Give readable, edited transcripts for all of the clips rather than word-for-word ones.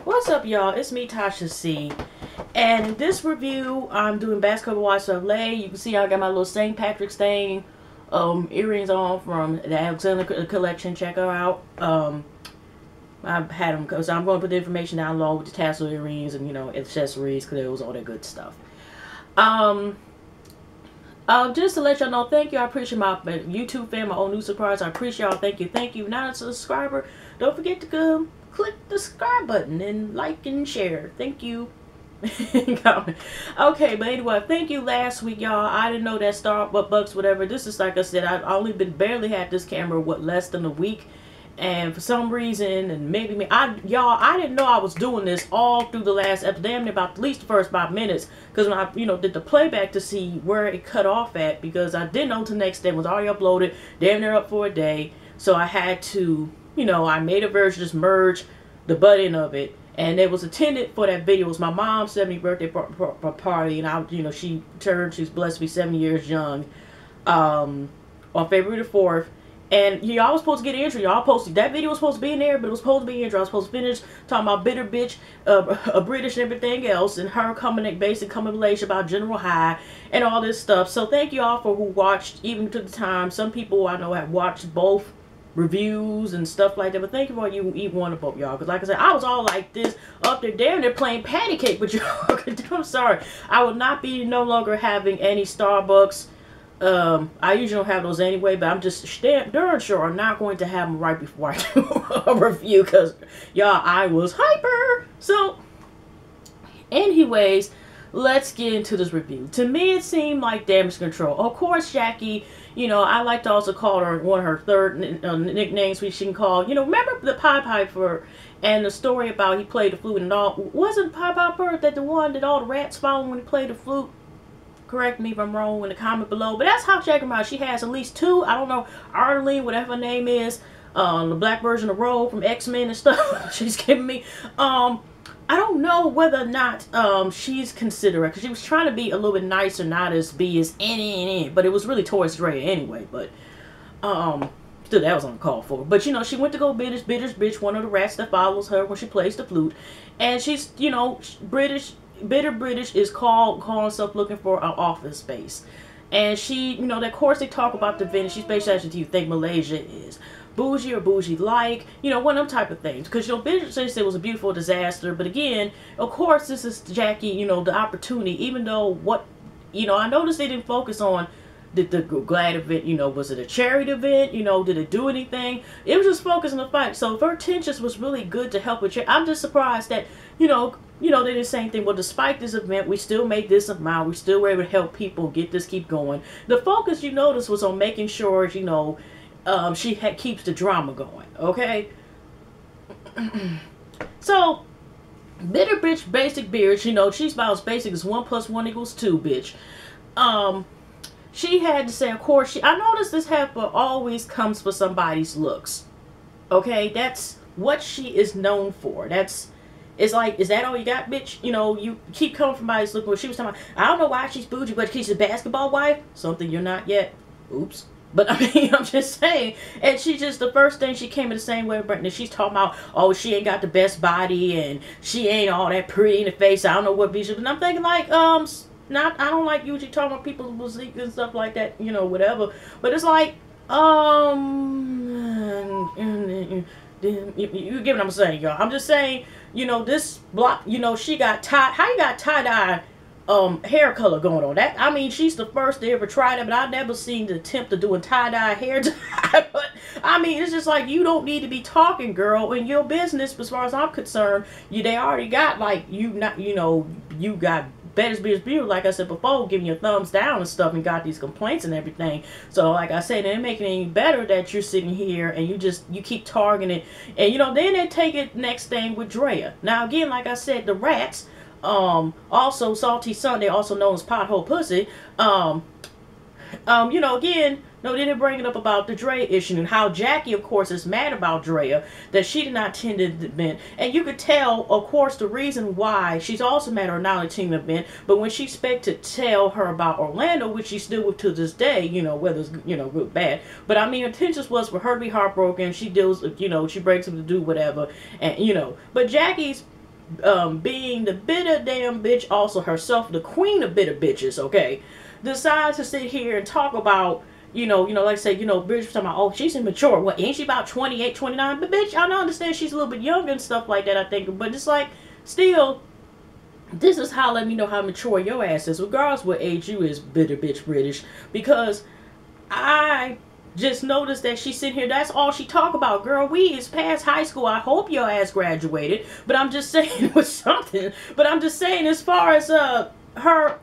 What's up, y'all? It's me, Tasha C. And in this review, I'm doing Basketball BBWLA. You can see I got my little St. Patrick's Day earrings on from the Alexandria Collection. Check her out. I've had them because I'm going to put the information down below with the tassel earrings and, you know, accessories, clothes, all that good stuff. Just to let y'all know, thank you. I appreciate my YouTube fan, my old new subscribers. I appreciate y'all. Thank you. Thank you. Not a subscriber, don't forget to go click the subscribe button and like and share. Thank you. Okay, but anyway, thank you last week, y'all. I didn't know that Starbucks, whatever. This is, like I said, I've only barely had this camera, less than a week. And for some reason, and maybe me, y'all, I didn't know I was doing this all through the last episode, damn near about at least the first 5 minutes, because when I, did the playback to see where it cut off at, because I didn't know until the next day, it was already uploaded, damn near up for a day, so I had to, I made a version, just merge the butt-end of it, and it was intended for that video. It was my mom's 70th birthday party, and she's blessed to be 7 years young, on February the 4th. And y'all was supposed to get an intro. Y'all posted that video was supposed to be in there, but it was supposed to be an intro. I was supposed to finish talking about bitter bitch, a British and everything else, and her coming relation about General High and all this stuff. So thank you all for who watched even to the time. Some people I know have watched both reviews and stuff like that, but thank you for you eat one of both y'all, because like I said, I was all like this up there damn near playing patty cake with y'all. I'm sorry, I will not be no longer having any Starbucks. I usually don't have those anyway, but I'm just darn sure I'm not going to have them right before I do a review, because y'all, I was hyper. So anyways, let's get into this review. To me, it seemed like Damage Control. Of course, Jackie, I like to also call her one of her third nicknames we can call, remember the Pied Piper and the story about he played the flute and all. Wasn't Pied Piper that the one that all the rats followed when he played the flute? Correct me if I'm wrong in the comment below. But that's how Jackie out. She has at least two. I don't know, Arlene, whatever her name is. The black version of Rogue from X-Men and stuff. She's giving me. I don't know whether or not she's considerate, because she was trying to be a little bit nicer, not as but it was really towards Drea anyway. But still, that was uncalled for. But she went to go British bitch, one of the rats that follows her when she plays the flute, and she's British. Bitter British is calling herself looking for an office space. And she, of course they talk about the vintage. She's basically asking, do you think Malaysia is bougie or bougie-like? One of them type of things. Because, Bitter says it was a beautiful disaster. But again, of course, this is Jackie, the opportunity. Even though I noticed they didn't focus on the glad event, was it a charity event? Did it do anything? It was just focused on the fight. So if her intentions was really good to help with I'm just surprised that, they did the same thing. Well, despite this event, we still made this amount. We still were able to help people keep going. The focus, you notice, was on making sure, she keeps the drama going. Okay? So, Bitter Bitch, basic bitch, she's about as basic as 1 + 1 = 2, bitch. She had to say, of course, I noticed this heifer always comes for somebody's looks. Okay? That's what she is known for. It's like, is that all you got, bitch? You keep coming from somebody's looking. She was talking about, I don't know why she's bougie, but she's a basketball wife. Something you're not yet. Oops. But I mean, I'm just saying. And she just, the first thing she came in the same way, Brittany, she's talking about, oh, she ain't got the best body and she ain't all that pretty in the face. I don't know what bitch. And I'm thinking like, I don't like usually talking about people's physique and stuff like that, whatever. But it's like, you get what I'm saying, y'all. I'm just saying, this block, she got how you got tie-dye hair color going on. That, I mean, she's the first to ever try that, but I've never seen the attempt of doing tie-dye hair dye. But I mean, it's just like, you don't need to be talking, girl, in your business. As far as I'm concerned, they already got like, you got Better Beauty, like I said before, giving you thumbs down and stuff, and got these complaints and everything. So like I said, it ain't making it any better that you're sitting here and you keep targeting it. And then they take it next thing with Drea. Now again, like I said, the rats, also Salty Sunday, also known as Pothole Pussy, again, no, they didn't bring it up about the Drea issue and how Jackie, of course, is mad about Drea, that she did not attend the event. And you could tell, of course, the reason why she's also mad or not attending the event. But when she expected to tell her about Orlando, which she's still with to this day, whether it's, good or bad. But I mean, her intentions was for her to be heartbroken. She deals, she breaks up to do whatever. And, but Jackie's being the bitter damn bitch, also herself, the queen of bitter bitches, okay, decides to sit here and talk about, like I said, bitch was talking about, oh, she's immature. What, ain't she about 28, 29? But bitch, I don't understand she's a little bit younger and stuff like that, I think. But it's like, still, this is how let me know how mature your ass is, regardless what age you is, bitter bitch British. Because I just noticed that she's sitting here, that's all she talk about. Girl, we is past high school. I hope your ass graduated. But I'm just saying it was something. But I'm just saying as far as her,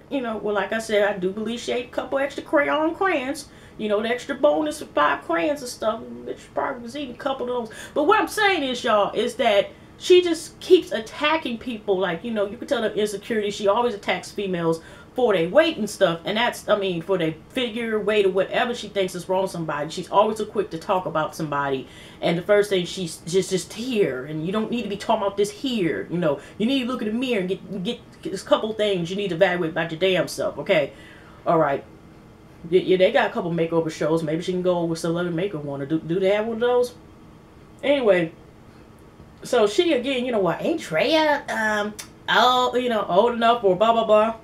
well, like I said, I do believe she ate a couple extra crayons. The extra bonus for 5 crayons and stuff. Bitch probably was eating a couple of those. But what I'm saying is, y'all, is that she just keeps attacking people. Like, you can tell the insecurity. She always attacks females for their weight and stuff. And that's, for their figure, weight, or whatever she thinks is wrong with somebody. She's always so quick to talk about somebody. And the first thing, she's just here. And you don't need to be talking about this here. You need to look in the mirror and get a couple things you need to evaluate about your damn self. Okay? All right. Yeah, they got a couple makeover shows. Maybe she can go with Celebrity Makeover one. Or do they have one of those? Anyway, so she again, ain't Drea old enough or blah blah blah.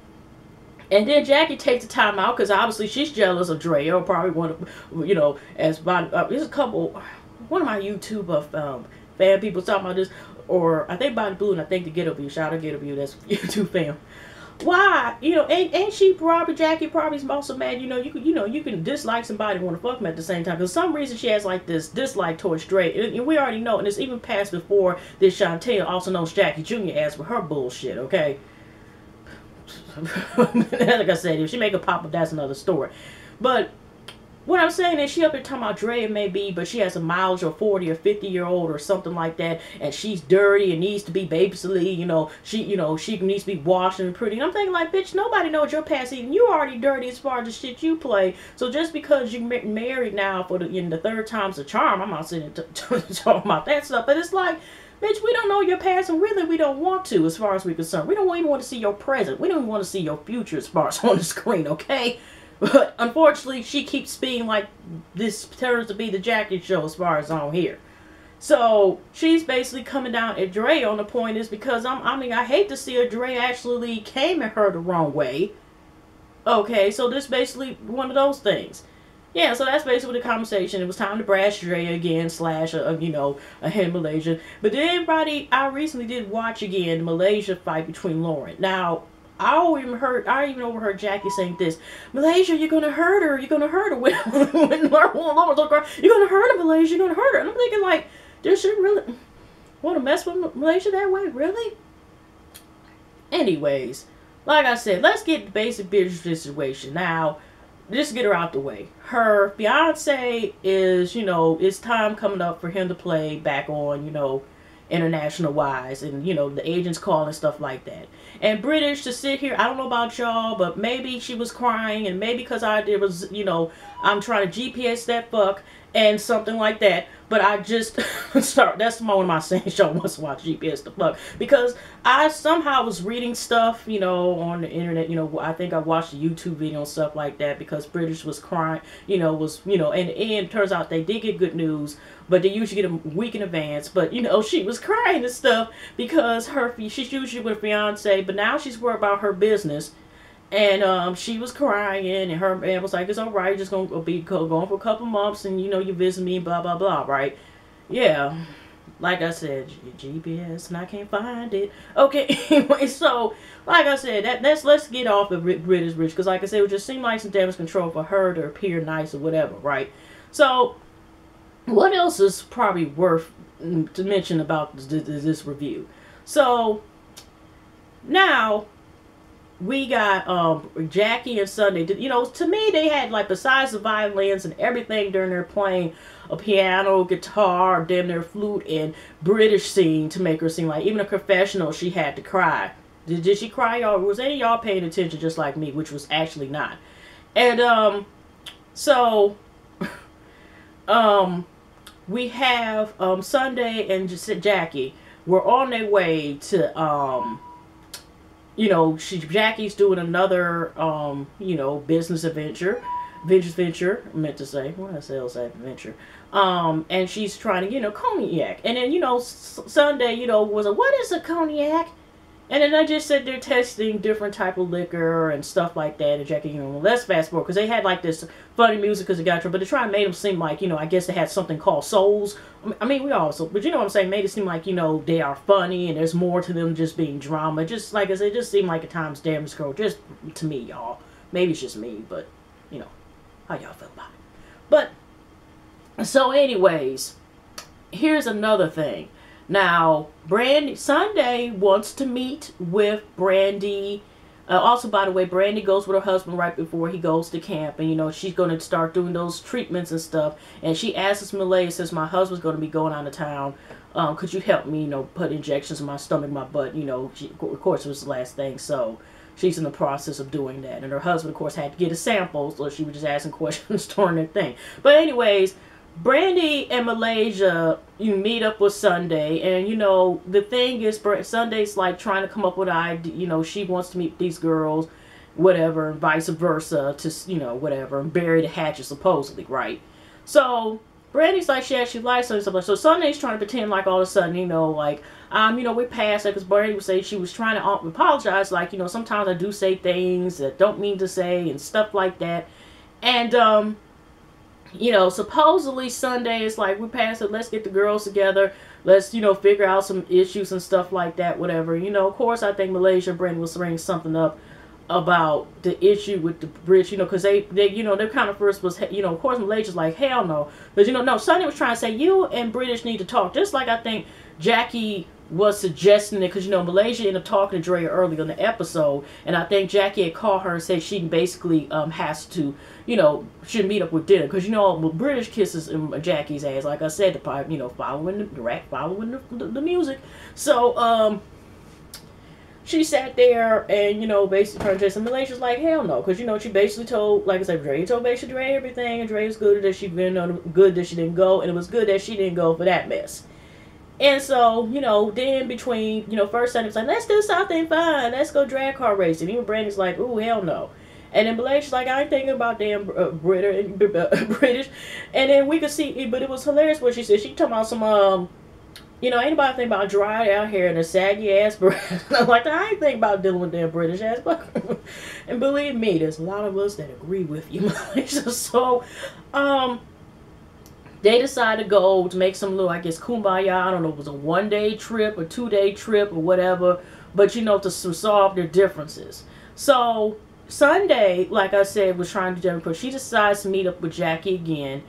And then Jackie takes the time out because obviously she's jealous of Drea, or probably one of, as there's a couple, one of my YouTube fan people talking about this, or I think Body Blue and I think the Ghetto View. Shout out Ghetto View, that's YouTube fam. Why? Ain't she probably, Jackie probably also mad, you can dislike somebody and want to fuck them at the same time. Because some reason she has like this dislike towards Dre. And we already know, and it's even passed before this Chantel, also known as Jackie Jr. as for her bullshit, okay? Like I said, if she make a pop up, that's another story. But what I'm saying is, she up here talking about Drea maybe, but she has a mileage or 40 or 50-year-old or something like that, and she's dirty and needs to be babysitted. She needs to be washed and pretty. And I'm thinking like, bitch, nobody knows your past. Even you already dirty as far as the shit you play. So just because you married now for the third time's a charm, I'm not sitting talking about that stuff. But it's like, bitch, we don't know your past, and really we don't want to, as far as we're concerned. We don't even want to see your present. We don't even want to see your future as far as on the screen, okay? But unfortunately, she keeps being like, this turns to be the Jackie show as far as on here. So she's basically coming down at Dre on the point is because I hate to see her. Dre actually came at her the wrong way. Okay, so this basically one of those things. Yeah, so that's basically the conversation. It was time to brash Dre again, / a hit Malaysia. But then I recently did watch again the Malaysia fight between Lauren. Now, I even overheard Jackie saying this, Malaysia, you're gonna hurt her. You're gonna hurt her. When Lauren's like, you're gonna hurt her, Malaysia. You're gonna hurt her. And I'm thinking like, does she really want to mess with Malaysia that way? Really? Anyways, like I said, let's get the basic business situation now. Just get her out the way. Her fiance is, it's time coming up for him to play back on, international wise, and the agents call and stuff like that. And British to sit here, I don't know about y'all, but maybe she was crying, and maybe because I'm trying to GPS that fuck and something like that. But I just that's one of my sayings y'all wants to watch GPS the fuck, because I somehow was reading stuff on the internet. I think I watched a YouTube video and stuff like that, because British was crying, and it turns out they did get good news, but they usually get a week in advance. But she was crying and stuff because she's usually with her fiance, but now she's worried about her business. And she was crying, and her man was like, it's all right, just gonna be going for a couple months, and you visit me, blah blah blah, right? Yeah, like I said, GPS, and I can't find it. Okay, anyway, so like I said, let's get off of British Rich, because like I said, it would just seem like some damage control for her to appear nice or whatever, right? So what else is probably worth to mention about this review? So now we got Jackie and Sunday. To me, they had, like, besides the violins and everything during their playing a piano, guitar, damn near flute, and British scene to make her seem like, even a confessional, she had to cry. Did she cry, y'all? Was any of y'all paying attention just like me, which was actually not? And so we have Sunday and Jackie were on their way to Jackie's doing another business venture, I meant to say, what did I say, adventure, And she's trying to get, cognac. And then, Sunday, was a, what is a cognac? And then I just said they're testing different type of liquor and stuff like that. And Jackie, well, let's fast forward. Because they had like this funny music because they got but they're trying to make them seem like, I guess they had something called souls. I mean, we also, but you know what I'm saying? Made it seem like, they are funny and there's more to them just being drama. Just like I said, it just seemed like a Times Damage Girl. Just to me, y'all. Maybe it's just me, but, how y'all feel about it. But, so anyways, here's another thing. Now, Sunday wants to meet with Brandy. Also, by the way, Brandy goes with her husband right before he goes to camp. And, she's going to start doing those treatments and stuff. And she asks Malay, says, my husband's going to be going out of town. Could you help me, put injections in my stomach, my butt? Of course, it was the last thing. So, she's in the process of doing that. And her husband, of course, had to get a sample. So, she was just asking questions during the thing. But anyways, Brandy and Malaysia, you meet up with Sunday, and the thing is, Sunday's like trying to come up with an idea. She wants to meet these girls, whatever, and vice versa, to whatever, and bury the hatchet supposedly, right? So Brandy's like she actually likes something. So Sunday's trying to pretend like all of a sudden, we passed that because Brandy would say she was trying to apologize, like sometimes I do say things that don't mean to say and stuff like that, and supposedly Sunday is like, we passed it, let's get the girls together, let's, figure out some issues and stuff like that, whatever. Of course, I think Malaysia and Brandon was bringing something up about the issue with the British, because they kind of first was, of course, Malaysia's like, hell no. Because, no, Sunday was trying to say, you and British need to talk, just like I think Jackie was suggesting it, because Malaysia ended up talking to Drea early on the episode, and I think Jackie had called her and said she basically has to, should meet up with dinner, because British kisses in Jackie's ass, like I said, following the music. So she sat there and basically trying to say, and Malaysia's like, hell no, because she basically told, like I said, Drea told basically Drea everything, and Drea's good that she good that she didn't go, and it was good that she didn't go for that mess. And so, then between, first Sunday was like, let's do something fun. Let's go drag car racing. Even Brandy's like, ooh, hell no. And then Malaysia's like, I ain't thinking about damn British. And then we could see, but it was hilarious what she said. She talking about some, anybody think about dry out here and a saggy ass breath. I'm like, I ain't thinking about dealing with damn British ass. But, and believe me, there's a lot of us that agree with you, Malaysia. So, they decided to go to make some little, I guess, kumbaya. I don't know if it was a 1-day trip or 2-day trip or whatever. But, to solve their differences. So, Sunday, like I said, was trying to jump. She decides to meet up with Jackie again.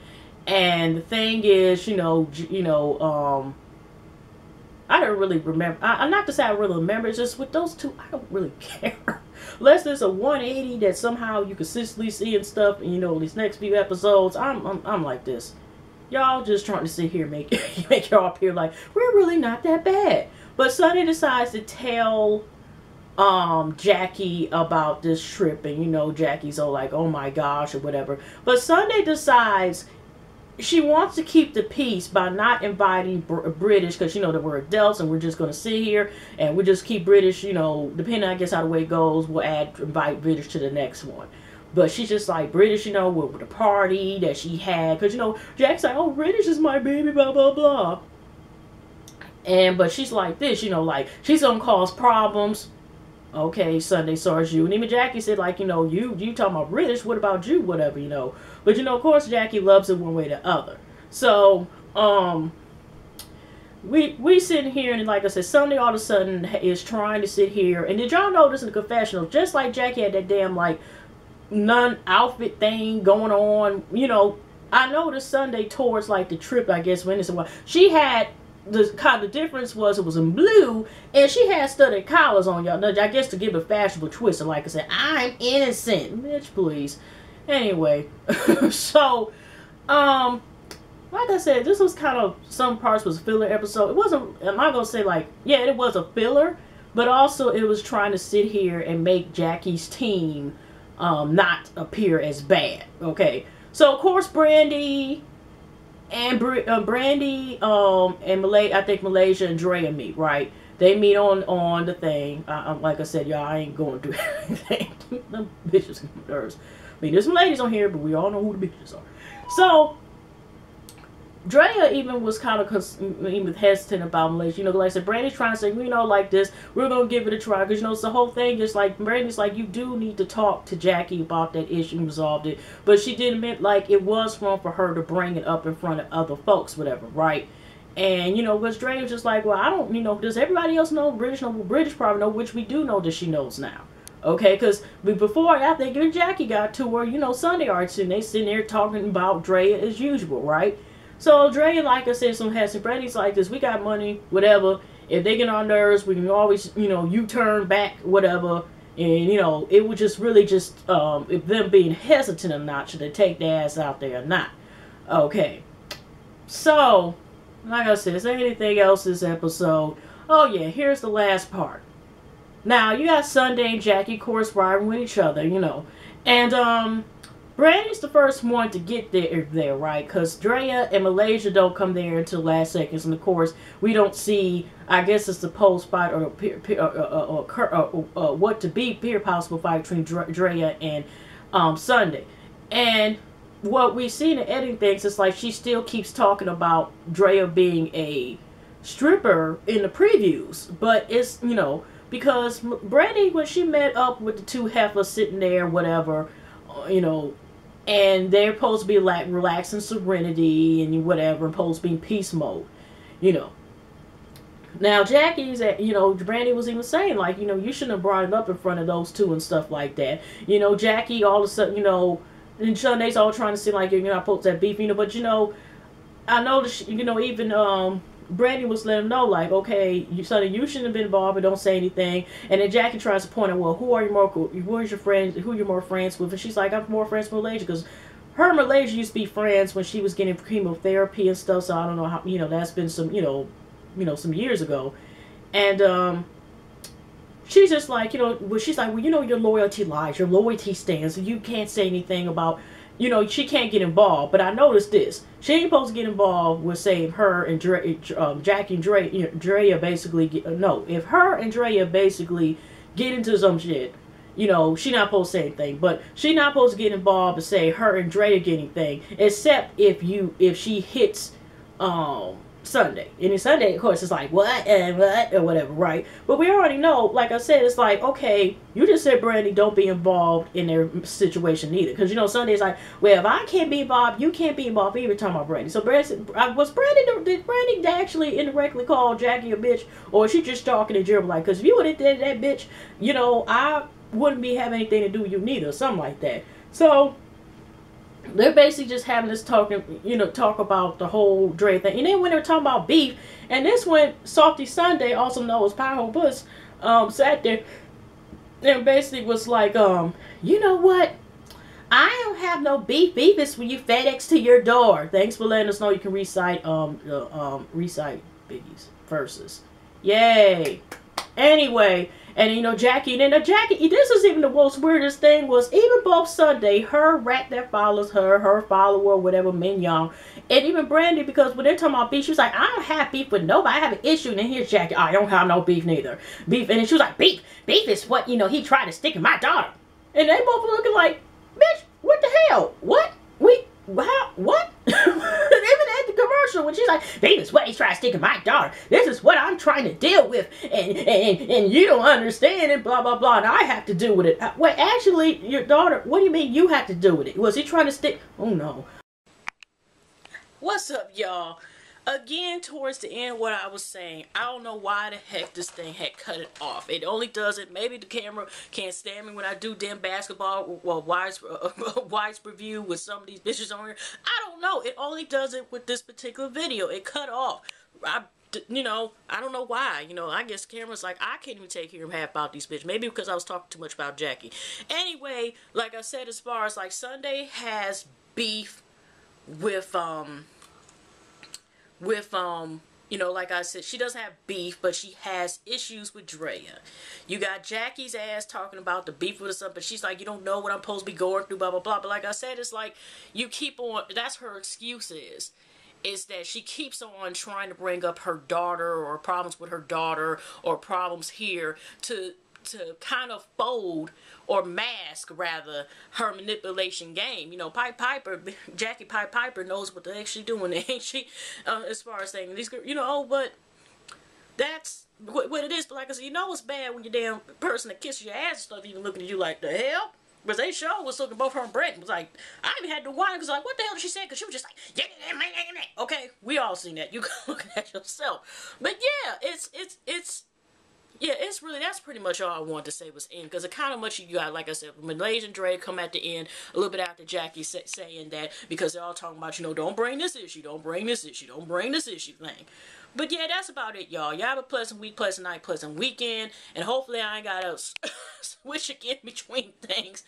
And the thing is, I don't really remember. I'm not to say I really remember. It's just with those two, I don't really care. Unless there's a 180 that somehow you consistently see and stuff. And, these next few episodes, I'm like this. Y'all just trying to sit here and make y'all appear like we're really not that bad. But Sunday decides to tell Jackie about this trip, and Jackie's all like, oh my gosh, or whatever. But Sunday decides she wants to keep the peace by not inviting British, because that we're adults and we're just going to sit here and we just keep British, depending I guess how the way it goes, we'll invite British to the next one. But she's just like, British, with the party that she had. Because, Jack's like, oh, British is my baby, blah, blah, blah. But she's like this, like, she's going to cause problems. Okay, Sunday, so is you. And even Jackie said, like, you talking about British, what about you, whatever, But, of course, Jackie loves it one way or the other. So, we sitting here, and like I said, Sunday all of a sudden is trying to sit here. And did y'all notice in the confessional, just like Jackie had that damn, like, non-outfit thing going on, I noticed Sunday towards like the trip, I guess, when it's a while, she had the difference was it was in blue, and she had studded collars on, y'all. I guess to give a fashionable twist, and like I said, I'm innocent, bitch, please. Anyway, so like I said, this was kind of, some parts was a filler episode. It wasn't, I'm not gonna say like, yeah, it was a filler, but also it was trying to sit here and make Jackie's team not appear as bad. Okay, so of course Brandy and I think Malaysia and Drea meet, right? They meet on the thing. Like I said, y'all, I ain't going through anything. The bitches get nerves. I mean, there's some ladies on here, but we all know who the bitches are. So Drea even was kind of even hesitant about Malaysia. You know, like I said, Brandy's trying to say, you know, like this, we're going to give it a try. Because, you know, it's the whole thing. Just like, Brandy's like, you do need to talk to Jackie about that issue and resolve it. But she did admit, like, it was wrong for her to bring it up in front of other folks, whatever, right? And, you know, because Drea was just like, well, I don't, you know, does everybody else know? British probably know, which we do know that she knows now. Okay, because before, I think even Jackie got to her, you know, Sunday arts, and they sitting there talking about Drea as usual, right? So Dre, like I said, some has some Brandy's like this. We got money, whatever. If they get on nerves, we can always, you know, U-turn back, whatever. And you know, it would just really just if them being hesitant or not, should they take their ass out there or not? Okay. So, like I said, is there anything else this episode? Oh yeah, here's the last part. Now you got Sunday and Jackie, of course, riding with each other, you know, and Brandy's the first one to get there, right? Because Drea and Malaysia don't come there until last seconds. And, of course, we don't see, I guess it's the post-fight or what to be peer possible fight between Drea and Sunday. And what we see in the editing things is like she still keeps talking about Drea being a stripper in the previews. But it's, you know, because Brandy, when she met up with the two heifers sitting there, whatever, you know, and they're supposed to be like relaxing serenity and whatever, and supposed to be in peace mode, you know. Now Jackie's at, you know, Brandy was even saying like, you know, you shouldn't have brought it up in front of those two and stuff like that. You know, Jackie all of a sudden, you know, and Sunday's all trying to seem like you're not supposed to have beef, you know, but you know, I know that, you know, even Brandy was letting him know, like, okay, Sonny, you shouldn't have been involved, but don't say anything. And then Jackie tries to point out, well, who are your friends, who you're more friends with? And she's like, I'm more friends with Malaysia, because her and Malaysia used to be friends when she was getting chemotherapy and stuff, so I don't know how, you know, that's been some, you know, some years ago. And, she's just like, you know, well, she's like, well, you know, your loyalty lies, your loyalty stands, and you can't say anything about, you know, she can't get involved. But I noticed this. She ain't supposed to get involved with, say, her and Jackie and Drea basically no. If her and Drea basically get into some shit, you know, she not supposed to say anything. But she not supposed to get involved and say her and Drea get anything, except if she hits Sunday. And in Sunday, of course, it's like, what, or whatever, right? But we already know, like I said, it's like, okay, you just said, Brandy, don't be involved in their situation either. Because, you know, Sunday's like, well, if I can't be involved, you can't be involved either, talking about Brandy. So, did Brandy actually indirectly call Jackie a bitch? Or is she just talking to Jeremy? Like, because if you would have did that bitch, you know, I wouldn't be having anything to do with you neither. Something like that. So, they're basically just having this talk about the whole Dre thing. And then when they're talking about beef, and this when Salty Sunday, also known as Powerful Puss, sat there and basically was like, you know what? I don't have no beef. Beef is when you FedEx to your door. Thanks for letting us know you can recite Biggie's verses. Yay. Anyway, and you know, Jackie, and then Jackie, this is even the most weirdest thing, was even both Sunday, her rat that follows her follower, whatever, Mignon, and even Brandy, because when they're talking about beef, she was like, I don't have beef with nobody, I have an issue. And then here's Jackie, I don't have no beef neither. Beef, and then she was like, beef is what, you know, he tried to stick in my daughter. And they both were looking like, bitch, what the hell? What? What? Even at the commercial, when she's like, "Beef is what he's trying to stick in my daughter. This is what I'm trying to deal with, and you don't understand, and blah blah blah. And I have to do with it." Wait, actually, your daughter? What do you mean you have to do with it? Was he trying to stick? Oh no. What's up, y'all? Again, towards the end, what I was saying, I don't know why the heck this thing had cut it off. It only does it, maybe the camera can't stand me when I do damn basketball, well, wise review with some of these bitches on here. I don't know. It only does it with this particular video. It cut off. You know, I don't know why. You know, I guess the camera's like, I can't even take care of half about these bitches. Maybe because I was talking too much about Jackie. Anyway, like I said, as far as like Sunday has beef with, you know, like I said, she doesn't have beef, but she has issues with Drea. You got Jackie's ass talking about the beef with us, but she's like, you don't know what I'm supposed to be going through, blah, blah, blah. But like I said, it's like, you keep on, that's her excuse is that she keeps on trying to bring up her daughter or problems with her daughter or problems here to to kind of fold or mask rather her manipulation game. You know, Jackie Piper knows what the heck she's doing, ain't she? As far as saying these, you know, oh, but that's what it is. But like I said, you know it's bad when your damn person that kisses your ass and stuff even looking at you like, the hell? Because they sure was looking both her and Brett was like, I even had to whine because like, what the hell did she say? Because she was just like, okay, we all seen that. You can look at yourself. But yeah, it's really, that's pretty much all I wanted to say was in, because it kind of much you got, like I said, Malaysia and Dre come at the end, a little bit after Jackie saying that, because they're all talking about, you know, don't bring this issue, don't bring this issue, don't bring this issue thing. But yeah, that's about it, y'all. Y'all have a pleasant week, pleasant night, pleasant weekend, and hopefully I ain't gotta switch again between things,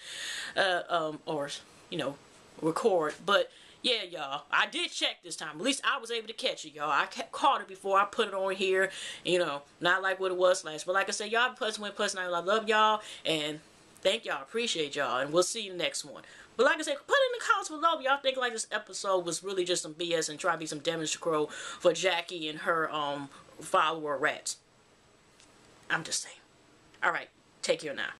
or, you know, record. But yeah, y'all, I did check this time. At least I was able to catch it, y'all. I caught it before I put it on here. You know, not like what it was last. But like I said, y'all have a pleasant week, pleasant night. I love y'all, and thank y'all. Appreciate y'all, and we'll see you in the next one. But like I said, put in the comments below. Y'all think like this episode was really just some BS and try to be some damage control for Jackie and her follower rats. I'm just saying. All right, take care now.